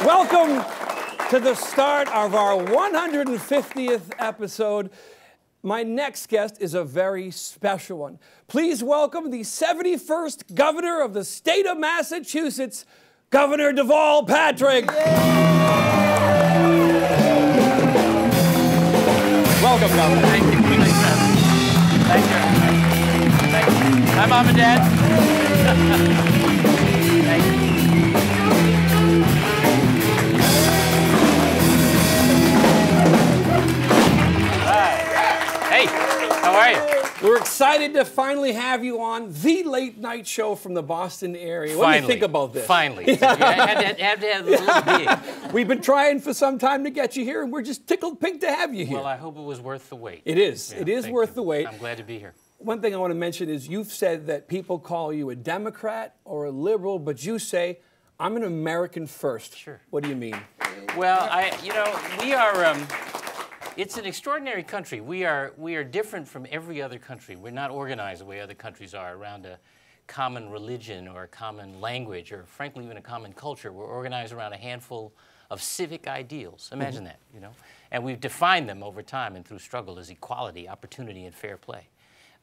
Welcome to the start of our 150th episode. My next guest is a very special one. Please welcome the 71st governor of the state of Massachusetts, Governor Deval Patrick. Welcome, Governor. Thank you. Thank you. Thank you. Hi, Mom and Dad. Thank you. Hey, how are you? We're excited to finally have you on the late night show from the Boston area. What do you think about this? Finally. I had to have a little dig. We've been trying for some time to get you here, and we're just tickled pink to have you here. Well, I hope it was worth the wait. It is. Yeah, it is worth the wait. I'm glad to be here. One thing I want to mention is you've said that people call you a Democrat or a liberal, but you say, I'm an American first. Sure. What do you mean? Well, we are... It's an extraordinary country. We are different from every other country. We're not organized the way other countries are around a common religion or a common language or, frankly, even a common culture. We're organized around a handful of civic ideals. Imagine that, you know. And we've defined them over time and through struggle as equality, opportunity, and fair play.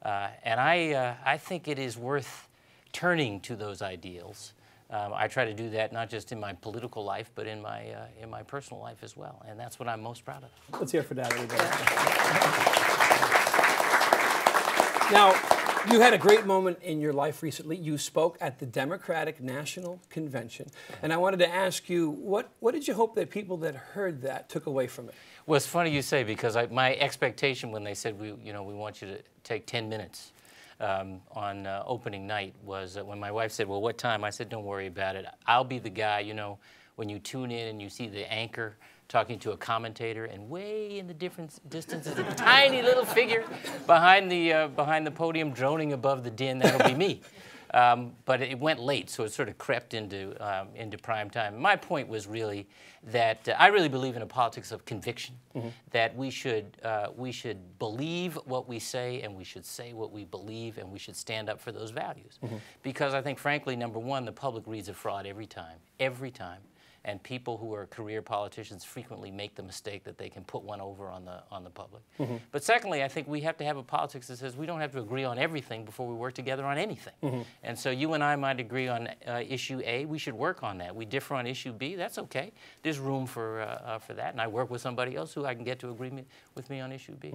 And I think it is worth turning to those ideals. I try to do that not just in my political life, but in my personal life as well, and that's what I'm most proud of. Let's hear for that, everybody. Now, you had a great moment in your life recently. You spoke at the Democratic National Convention, and I wanted to ask you, what did you hope that people that heard that took away from it? Well, it's funny you say, because my expectation when they said we want you to take 10 minutes. On opening night was when my wife said, well, what time? I said, don't worry about it. I'll be the guy, you know, when you tune in and you see the anchor talking to a commentator, and way in the distance is a tiny little figure behind the podium droning above the din. That'll be me. But it went late, so it sort of crept into prime time. My point was really that I really believe in a politics of conviction, that we should believe what we say, and we should say what we believe, and we should stand up for those values. Because I think, frankly, number one, the public reads a fraud every time. And people who are career politicians frequently make the mistake that they can put one over on the public. But secondly, I think we have to have a politics that says we don't have to agree on everything before we work together on anything. And so you and I might agree on issue A. We should work on that. We differ on issue B. That's okay. There's room for that. And I work with somebody else who I can get to agreement with me on issue B.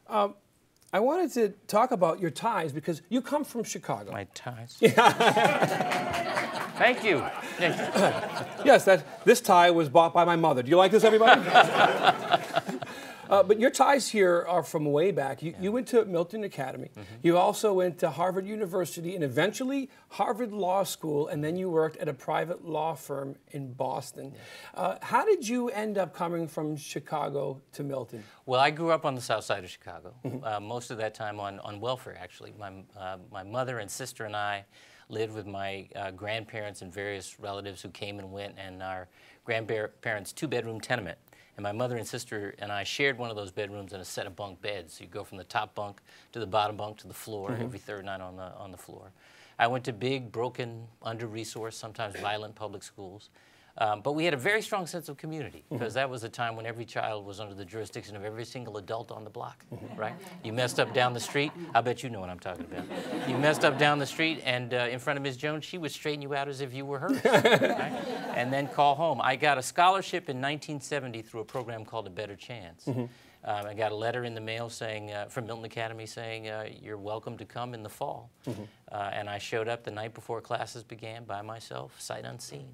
I wanted to talk about your ties because you come from Chicago. My ties? Thank you. Yes, this tie was bought by my mother. Do you like this, everybody? But your ties here are from way back. You went to Milton Academy. You also went to Harvard University and eventually Harvard Law School, and then you worked at a private law firm in Boston. How did you end up coming from Chicago to Milton? Well, I grew up on the south side of Chicago, most of that time on welfare, actually. My mother and sister and I lived with my grandparents and various relatives who came and went, and our grandparents' two-bedroom tenement. And my mother and sister and I shared one of those bedrooms and a set of bunk beds. So you go from the top bunk to the bottom bunk to the floor every third night on the floor. I went to big, broken, under-resourced, sometimes violent public schools. But we had a very strong sense of community, because that was a time when every child was under the jurisdiction of every single adult on the block, right? You messed up down the street, I bet you know what I'm talking about. You messed up down the street, and in front of Ms. Jones, she would straighten you out as if you were hers, right? And then call home. I got a scholarship in 1970 through a program called A Better Chance. I got a letter in the mail saying, from Milton Academy saying, you're welcome to come in the fall. And I showed up the night before classes began by myself, sight unseen.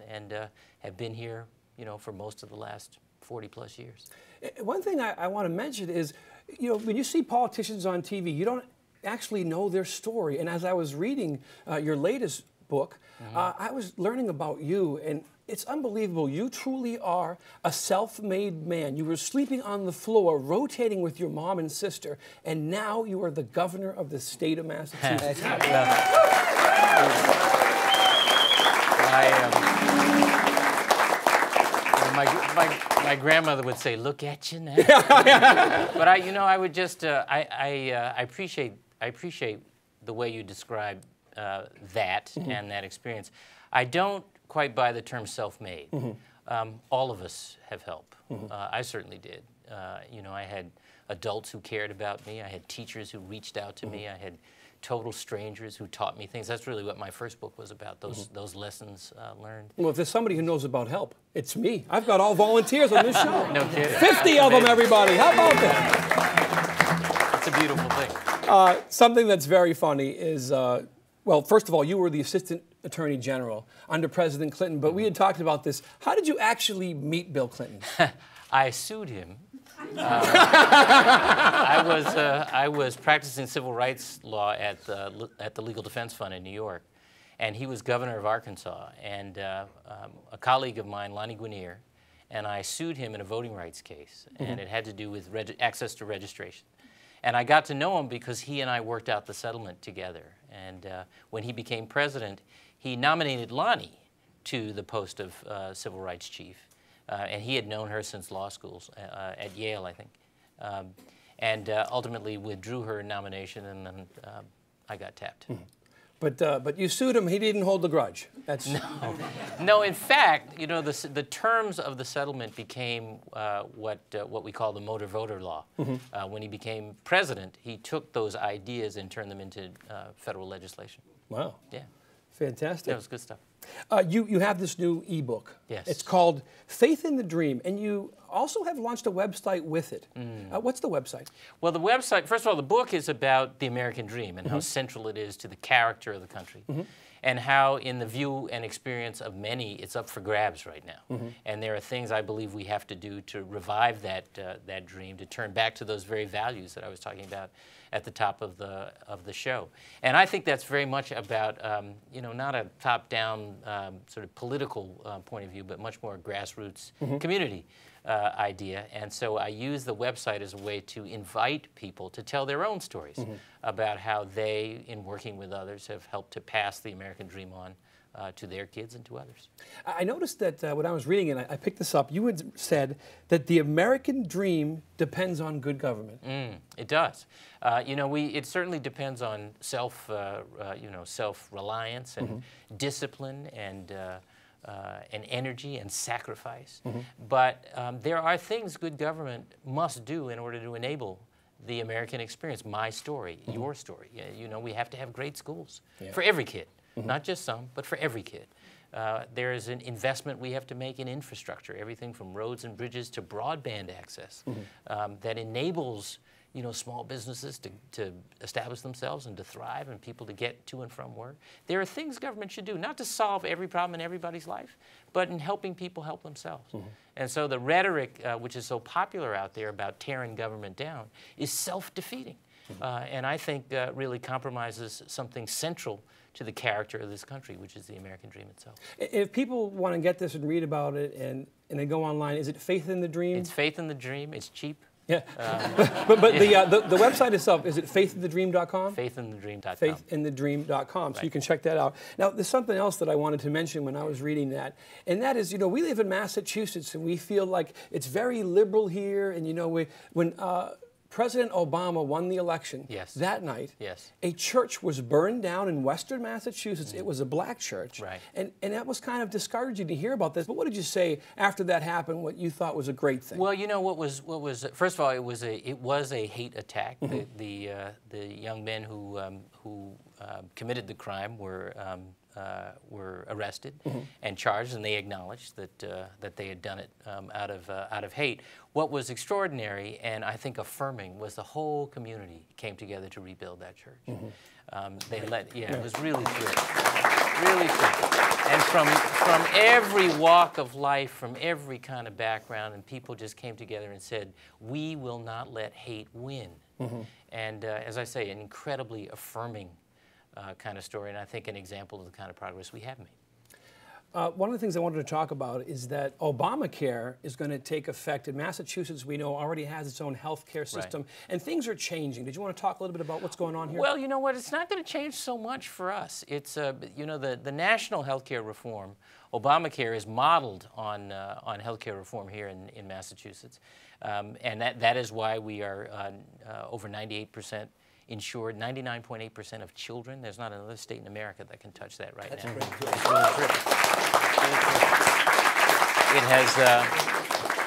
And have been here, you know, for most of the last 40-plus years. One thing I want to mention is, you know, when you see politicians on TV, you don't actually know their story. And as I was reading your latest book, I was learning about you, and it's unbelievable. You truly are a self-made man. You were sleeping on the floor, rotating with your mom and sister, and now you are the governor of the state of Massachusetts. My grandmother would say, "Look at you now." But I would just I appreciate the way you describe that and that experience. I don't quite buy the term self-made. All of us have help. I certainly did. You know, I had adults who cared about me. I had teachers who reached out to me. I had total strangers who taught me things. That's really what my first book was about, those lessons learned. Well, if there's somebody who knows about help, it's me. I've got all volunteers on this show. No kidding. 50 of them, everybody. How about that? It's a beautiful thing. Something that's very funny is, well, first of all, you were the Assistant Attorney General under President Clinton, but we had talked about this. How did you actually meet Bill Clinton? I sued him. I was practicing civil rights law at the Legal Defense Fund in New York, and he was governor of Arkansas. And a colleague of mine, Lonnie Guinier, and I sued him in a voting rights case, and it had to do with access to registration. And I got to know him because he and I worked out the settlement together. And when he became president, he nominated Lonnie to the post of civil rights chief. And he had known her since law schools at Yale, I think. And ultimately withdrew her nomination, and then I got tapped. But you sued him. He didn't hold the grudge. That's No. In fact, you know, the terms of the settlement became what we call the motor voter law. When he became president, he took those ideas and turned them into federal legislation. Wow. Yeah. Fantastic. That was good stuff. You have this new ebook. Yes. It's called Faith in the Dream, and you also have launched a website with it. What's the website? Well, the website, first of all, the book is about the American dream and how central it is to the character of the country. And how, in the view and experience of many, it's up for grabs right now. And there are things I believe we have to do to revive that dream, to turn back to those very values that I was talking about at the top of the show. And I think that's very much about, you know, not a top-down sort of political point of view, but much more grassroots community idea. And so I use the website as a way to invite people to tell their own stories about how they, in working with others, have helped to pass the American dream on to their kids and to others. I noticed that when I was reading it, I picked this up, you had said that the American dream depends on good government. It does. You know, it certainly depends on self-reliance and discipline and energy and sacrifice. But there are things good government must do in order to enable the American experience, my story, your story. You know, we have to have great schools for every kid. Not just some, but for every kid. There is an investment we have to make in infrastructure, everything from roads and bridges to broadband access that enables, you know, small businesses to establish themselves and to thrive and people to get to and from work. There are things government should do, not to solve every problem in everybody's life, but in helping people help themselves. And so the rhetoric, which is so popular out there about tearing government down, is self-defeating. And I think really compromises something central to the character of this country, which is the American dream itself. If people want to get this and read about it and they go online, is it Faith in the Dream? It's Faith in the Dream. It's cheap. Yeah. But the website itself, is it faithinthedream.com? Faithinthedream.com. Faithinthedream.com. So you can check that out. Now, there's something else that I wanted to mention when I was reading that, and that is, you know, we live in Massachusetts and we feel like it's very liberal here, and, you know, when President Obama won the election that night, a church was burned down in western Massachusetts. It was a black church. And that was kind of discouraging to hear about this. But what did you say after that happened, what you thought was a great thing? Well, you know, what was first of all, it was a hate attack. The young men who committed the crime were arrested and charged, and they acknowledged that they had done it out of hate. What was extraordinary and I think affirming was the whole community came together to rebuild that church. It was really true, really true. And from every walk of life, from every kind of background, and people just came together and said, "We will not let hate win." And as I say, an incredibly affirming kind of story, and I think an example of the kind of progress we have made. One of the things I wanted to talk about is that Obamacare is going to take effect in Massachusetts. We know already has its own health care system, and things are changing. Did you want to talk a little bit about what's going on here? Well, you know what? It's not going to change so much for us. It's you know, the national health care reform, Obamacare, is modeled on health care reform here in Massachusetts, and that is why we are over 98% insured 99.8% of children. There's not another state in America that can touch that right That's now. great. It's really terrific.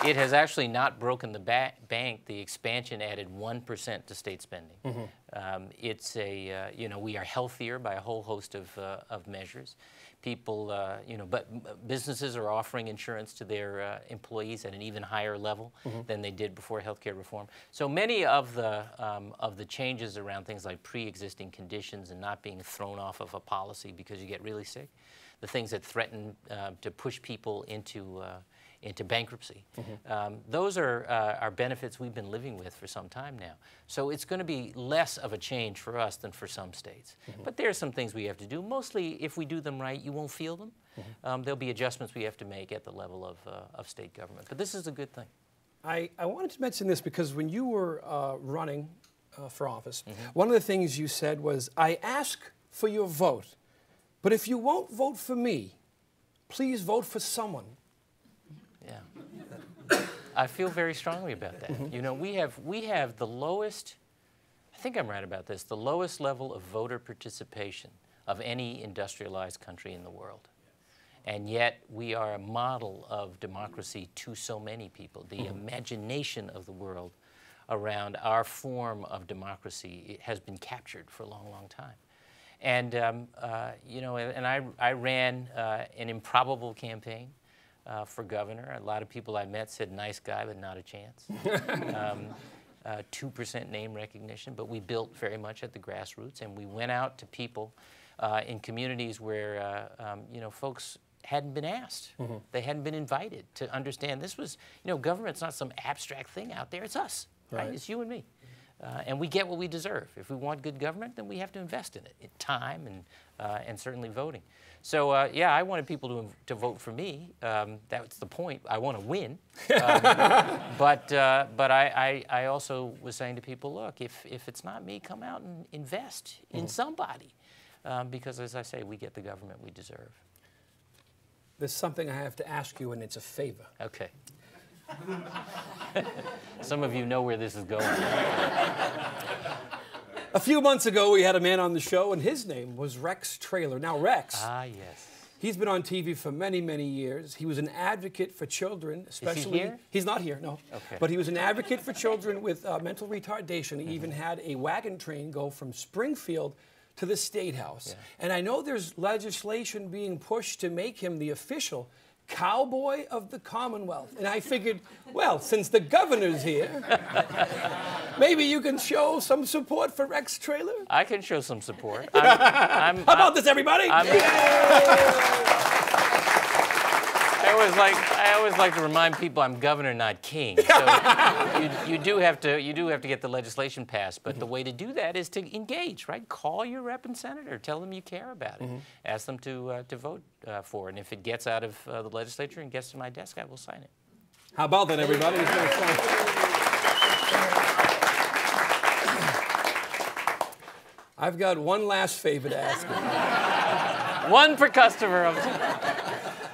It has actually not broken the bank. The expansion added 1% to state spending. It's a, we are healthier by a whole host of measures. People, but businesses are offering insurance to their employees at an even higher level than they did before healthcare reform. So many of the changes around things like pre-existing conditions and not being thrown off of a policy because you get really sick, the things that threaten to push people into bankruptcy. Those are benefits we've been living with for some time now. So it's going to be less of a change for us than for some states. But there are some things we have to do. Mostly, if we do them right, you won't feel them. There'll be adjustments we have to make at the level of state government. But this is a good thing. I wanted to mention this because when you were running for office, one of the things you said was, I ask for your vote, but if you won't vote for me, please vote for someone. Yeah, I feel very strongly about that. We have the lowest, I think I'm right about this, the lowest level of voter participation of any industrialized country in the world. And yet we are a model of democracy to so many people. The imagination of the world around our form of democracy has been captured for a long, long time. And, and I ran an improbable campaign for governor. A lot of people I met said, nice guy, but not a chance. 2% name recognition, but we built very much at the grassroots, and we went out to people in communities where, folks hadn't been asked. They hadn't been invited to understand this was, government's not some abstract thing out there, it's us, right? It's you and me. And we get what we deserve. If we want good government, then we have to invest in it, in time and certainly voting. So yeah, I wanted people to vote for me. That's the point. I want to win. But I also was saying to people, look, if it's not me, come out and invest in somebody, because as I say, we get the government we deserve. There's something I have to ask you, and it's a favor. Okay. Some of you know where this is going. A few months ago, we had a man on the show, and his name was Rex Traylor. Now, Rex. Ah, yes. He's been on TV for many, many years. He was an advocate for children, especially. Is he here? He's not here, no. Okay. But he was an advocate for children with mental retardation. He even had a wagon train go from Springfield to the State House. Yeah. And I know there's legislation being pushed to make him the official cowboy of the Commonwealth. And I figured, well, since the governor's here, maybe you can show some support for Rex Traylor? I can show some support. How about this, everybody? I always like to remind people I'm governor, not king. So you do have to get the legislation passed. But the way to do that is to engage, right? Call your rep and senator. Tell them you care about it. Ask them to vote for it. And if it gets out of the legislature and gets to my desk, I will sign it. How about that, everybody? I've got one last favor to ask you. One per customer.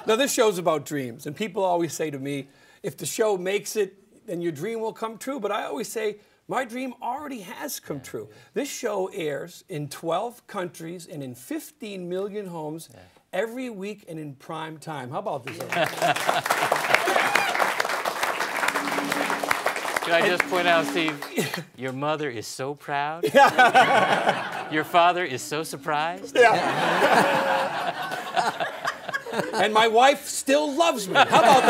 Now, this show's about dreams, and people always say to me, if the show makes it, then your dream will come true. But I always say, my dream already has come true. This show airs in 12 countries and in 15 million homes every week and in prime time. How about this? Can I just point out, Steve, your mother is so proud. Your father is so surprised. And my wife still loves me. How about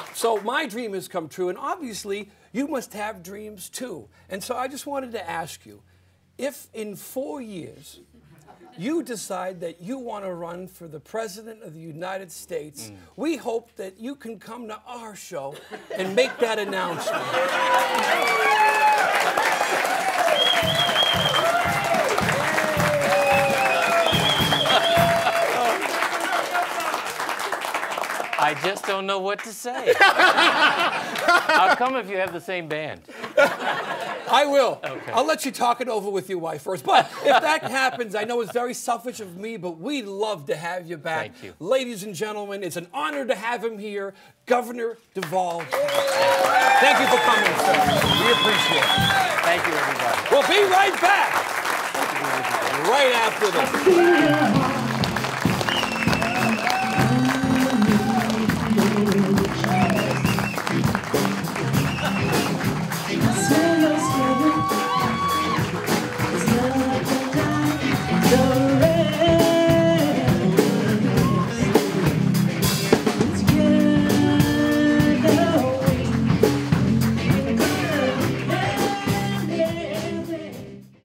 this? So my dream has come true, and obviously you must have dreams too. And so I just wanted to ask you, if in 4 years you decide that you want to run for the President of the United States, we hope that you can come to our show and make that announcement. I just don't know what to say. How come if you have the same band? I will. Okay. I'll let you talk it over with your wife first. But if that happens, I know it's very selfish of me, but we'd love to have you back. Thank you. Ladies and gentlemen, it's an honor to have him here, Governor Deval. Thank you for coming, sir. We appreciate it. Thank you, everybody. We'll be right back. Right after this.